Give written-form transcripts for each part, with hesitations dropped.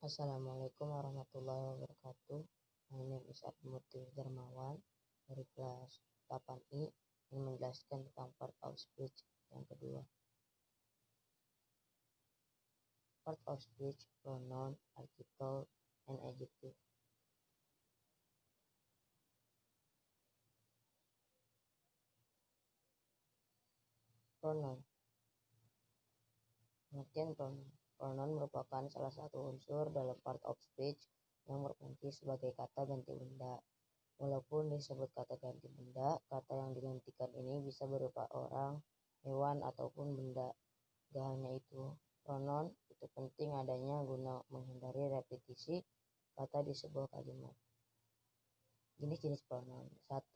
Assalamualaikum warahmatullahi wabarakatuh. My name is Abdul Darmawan dari kelas 8I yang menjelaskan tentang part of speech yang kedua. Part of speech, pronoun, article, and adjective. Pronoun. Pengertian pronoun. Pronoun merupakan salah satu unsur dalam part of speech yang berfungsi sebagai kata ganti benda. Walaupun disebut kata ganti benda, kata yang digantikan ini bisa berupa orang, hewan, ataupun benda. Gak hanya itu, pronoun itu penting adanya guna menghindari repetisi kata di sebuah kalimat. Jenis-jenis pronoun. 1.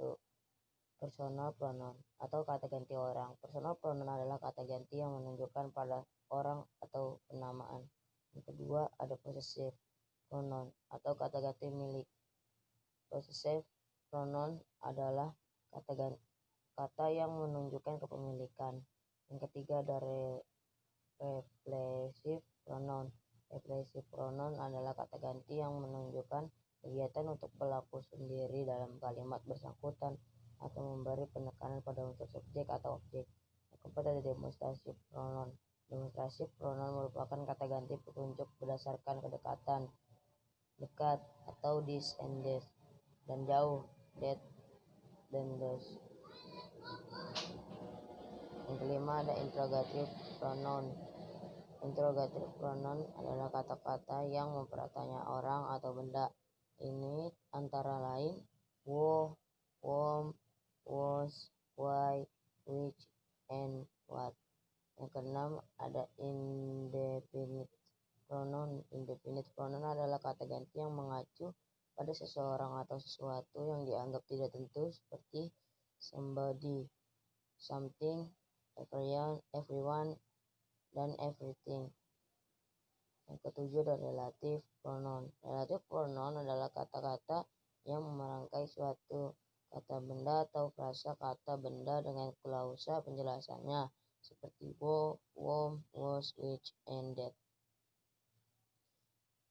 Personal pronoun atau kata ganti orang. Personal pronoun adalah kata ganti yang menunjukkan pada orang atau penamaan. Yang kedua, ada possessive pronoun atau kata ganti milik. Possessive pronoun adalah kata yang menunjukkan kepemilikan. Yang ketiga, ada reflexive pronoun. Reflexive pronoun adalah kata ganti yang menunjukkan kegiatan untuk pelaku sendiri dalam kalimat bersangkutan atau memberi penekanan pada unsur subjek atau objek. Yang keempat, ada demonstrative pronoun. Demonstrative pronoun merupakan kata ganti petunjuk berdasarkan kedekatan, dekat atau this and this, dan jauh, that dan those. Yang kelima, ada interrogative pronoun. Interrogative pronoun adalah kata-kata yang mempertanya orang atau benda. Ini antara lain who, whom, was, why, which, and what. Yang keenam, ada indefinite pronoun. Indefinite pronoun adalah kata ganti yang mengacu pada seseorang atau sesuatu yang dianggap tidak tentu, seperti somebody, something, everyone, dan everything. Yang ketujuh, ada relative pronoun. Relative pronoun adalah kata-kata yang merangkai suatu kata benda atau frasa kata benda dengan klausa penjelasannya, seperti who, whom, was, which, and that.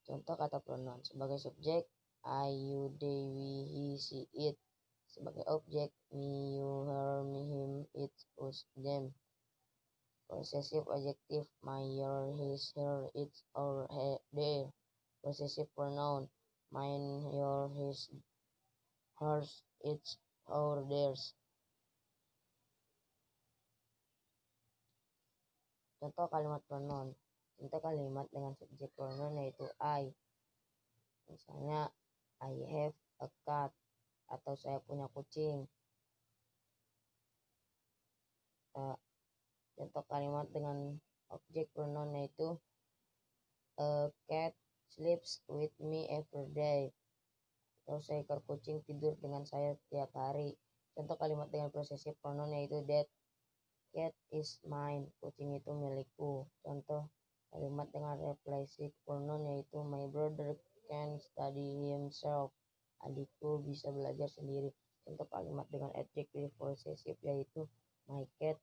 Contoh kata pronoun. Sebagai subjek, I, you, they, we, he, she, it. Sebagai objek, me, you, her, me, him, it, us, them. Possessive adjective, my, your, his, her, its, our, their. Possessive pronoun, mine, your, his, hers, its, our, theirs. Contoh kalimat pronoun. Contoh kalimat dengan subjek pronoun yaitu I. Misalnya, I have a cat, atau saya punya kucing. Contoh kalimat dengan objek pronoun yaitu a cat sleeps with me every day, atau seekor kucing tidur dengan saya setiap hari. Contoh kalimat dengan possessive pronoun yaitu that cat is mine, kucing itu milikku. Contoh kalimat dengan reflexive pronoun yaitu my brother can study himself, adikku bisa belajar sendiri. Contoh kalimat dengan adjective possessive yaitu my cat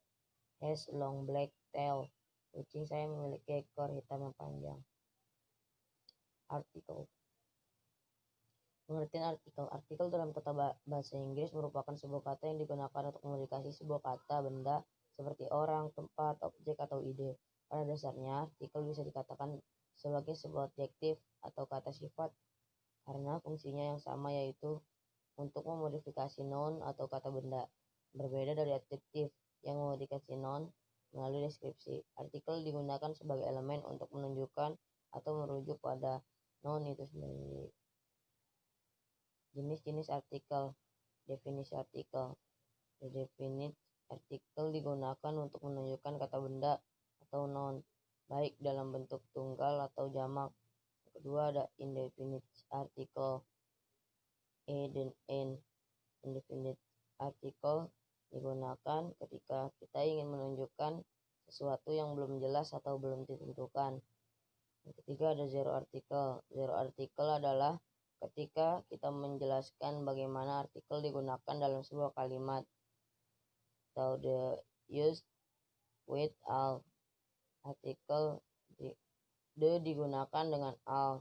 has long black tail, kucing saya memiliki ekor hitam yang panjang. Artikel. Pengertian artikel. Artikel dalam tata bahasa Inggris merupakan sebuah kata yang digunakan untuk mengindikasi sebuah kata benda seperti orang, tempat, objek, atau ide. Pada dasarnya, artikel bisa dikatakan sebagai sebuah adjektif atau kata sifat karena fungsinya yang sama, yaitu untuk memodifikasi noun atau kata benda. Berbeda dari adjektif yang memodifikasi noun melalui deskripsi. Artikel digunakan sebagai elemen untuk menunjukkan atau merujuk pada noun itu sendiri. Jenis-jenis artikel. Definisi artikel. The definite artikel digunakan untuk menunjukkan kata benda atau noun, baik dalam bentuk tunggal atau jamak. Yang kedua, ada indefinite article. E dan N. Indefinite article digunakan ketika kita ingin menunjukkan sesuatu yang belum jelas atau belum ditentukan. Yang ketiga, ada zero article. Zero article adalah ketika kita menjelaskan bagaimana artikel digunakan dalam sebuah kalimat, atau the use with all. Artikel the digunakan dengan all.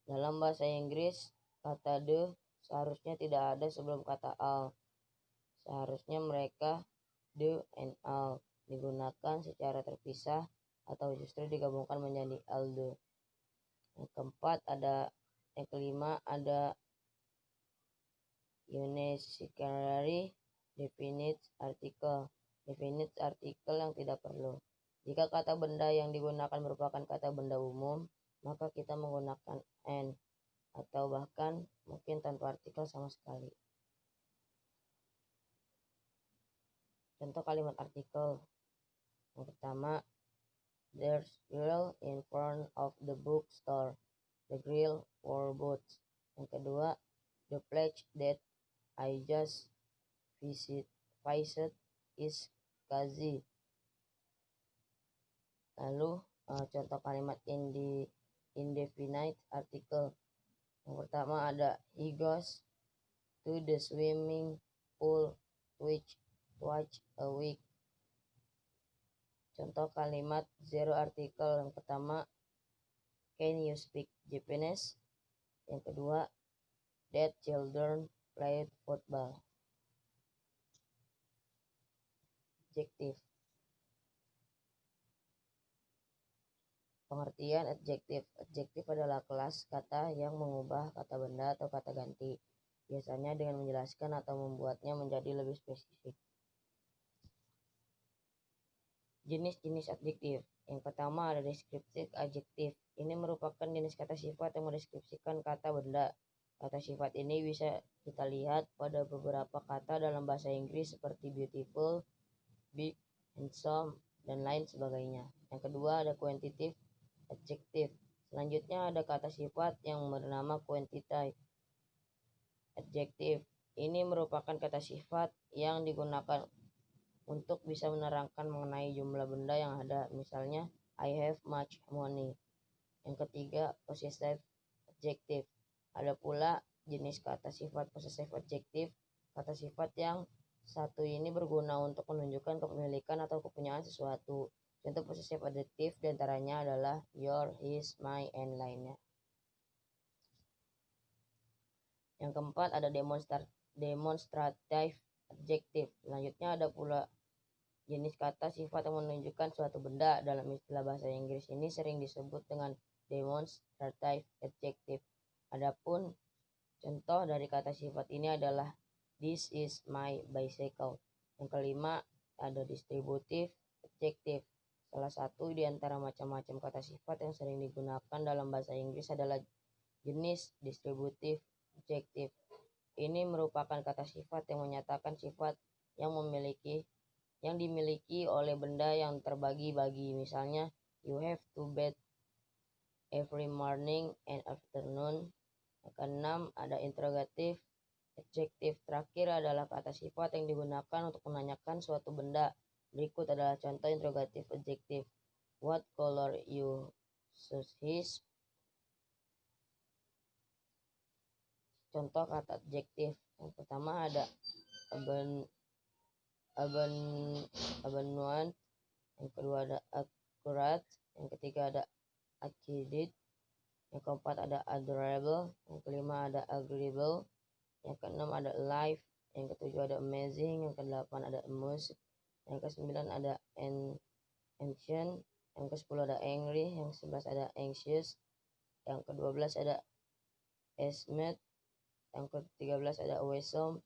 Dalam bahasa Inggris, kata the seharusnya tidak ada sebelum kata all. Seharusnya mereka, the and all, digunakan secara terpisah atau justru digabungkan menjadi all the. Yang kelima ada unnecessary definite article. Definite article yang tidak perlu. Jika kata benda yang digunakan merupakan kata benda umum, maka kita menggunakan an atau bahkan mungkin tanpa artikel sama sekali. Contoh kalimat artikel. Yang pertama, there's grill in front of the bookstore. The grill for boots. Yang kedua, the place that I just visited is cozy. Lalu contoh kalimat indefinite article. Yang pertama ada he goes to the swimming pool twice a week. Contoh kalimat zero article. Yang pertama, can you speak Japanese? Yang kedua, that children played football. Adjektif. Pengertian adjektif. Adjektif adalah kelas kata yang mengubah kata benda atau kata ganti, biasanya dengan menjelaskan atau membuatnya menjadi lebih spesifik. Jenis-jenis adjektif. Yang pertama ada descriptive adjektif. Ini merupakan jenis kata sifat yang mendeskripsikan kata benda. Kata sifat ini bisa kita lihat pada beberapa kata dalam bahasa Inggris seperti beautiful, big, handsome, dan lain sebagainya. Yang kedua ada quantitative adjektif. Selanjutnya ada kata sifat yang bernama quantitative adjektif. Ini merupakan kata sifat yang digunakan untuk bisa menerangkan mengenai jumlah benda yang ada. Misalnya, I have much money. Yang ketiga, possessive adjective. Ada pula jenis kata sifat possessive adjective. Kata sifat yang satu ini berguna untuk menunjukkan kepemilikan atau kepunyaan sesuatu. Contoh possessive adjective diantaranya adalah your, his, my, and lainnya. Yang keempat ada demonstrative adjective. Selanjutnya ada pula jenis kata sifat yang menunjukkan suatu benda. Dalam istilah bahasa Inggris ini sering disebut dengan demonstrative adjective. Adapun contoh dari kata sifat ini adalah this is my bicycle. Yang kelima ada distributive adjective. Salah satu di antara macam-macam kata sifat yang sering digunakan dalam bahasa Inggris adalah jenis distributive adjective. Ini merupakan kata sifat yang menyatakan sifat yang dimiliki oleh benda yang terbagi-bagi. Misalnya, you have to bathe every morning and afternoon. Yang keenam ada interrogative adjective. Terakhir adalah kata sifat yang digunakan untuk menanyakan suatu benda. Berikut adalah contoh interrogative adjective. What color you shoes? Contoh kata adjektif. Yang pertama ada abundant. Yang kedua ada accurate. Yang ketiga ada accurate. Yang keempat ada adorable. Yang kelima ada agreeable. Yang keenam ada alive. Yang ketujuh ada amazing. Yang kedelapan ada amused. Yang kesembilan ada ancient. Yang ke-10 ada angry. Yang ke-11 ada anxious. Yang ke-12 ada estimate. Yang ke-13 ada awesome.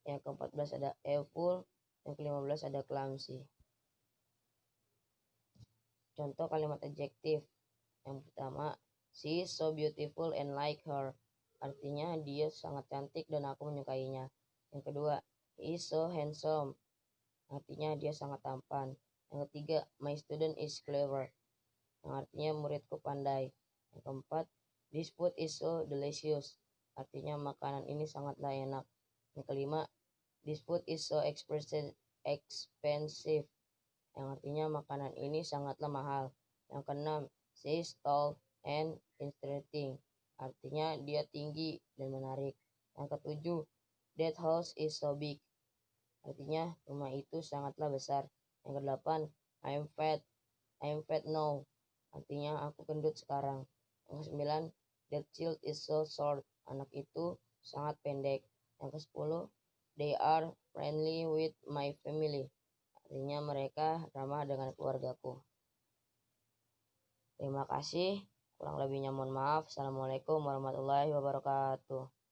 Yang ke-14 ada awful. Yang ke-15 ada clumsy. Contoh kalimat adjektif. Yang pertama, she is so beautiful and like her. Artinya dia sangat cantik dan aku menyukainya. Yang kedua, he is so handsome. Artinya dia sangat tampan. Yang ketiga, my student is clever. Yang artinya muridku pandai. Yang keempat, this food is so delicious. Artinya makanan ini sangatlah enak. Yang kelima, this food is so expensive. Yang artinya makanan ini sangatlah mahal. Yang keenam, she is tall and interesting. Artinya dia tinggi dan menarik. Yang ketujuh, that house is so big. Artinya rumah itu sangatlah besar. Yang kedelapan, I am fat now. Artinya aku gendut sekarang. Yang kesembilan, That child is so short. Anak itu sangat pendek. Yang ke-10, they are friendly with my family. Artinya mereka ramah dengan keluargaku. Terima kasih. Kurang lebihnya mohon maaf. Assalamualaikum warahmatullahi wabarakatuh.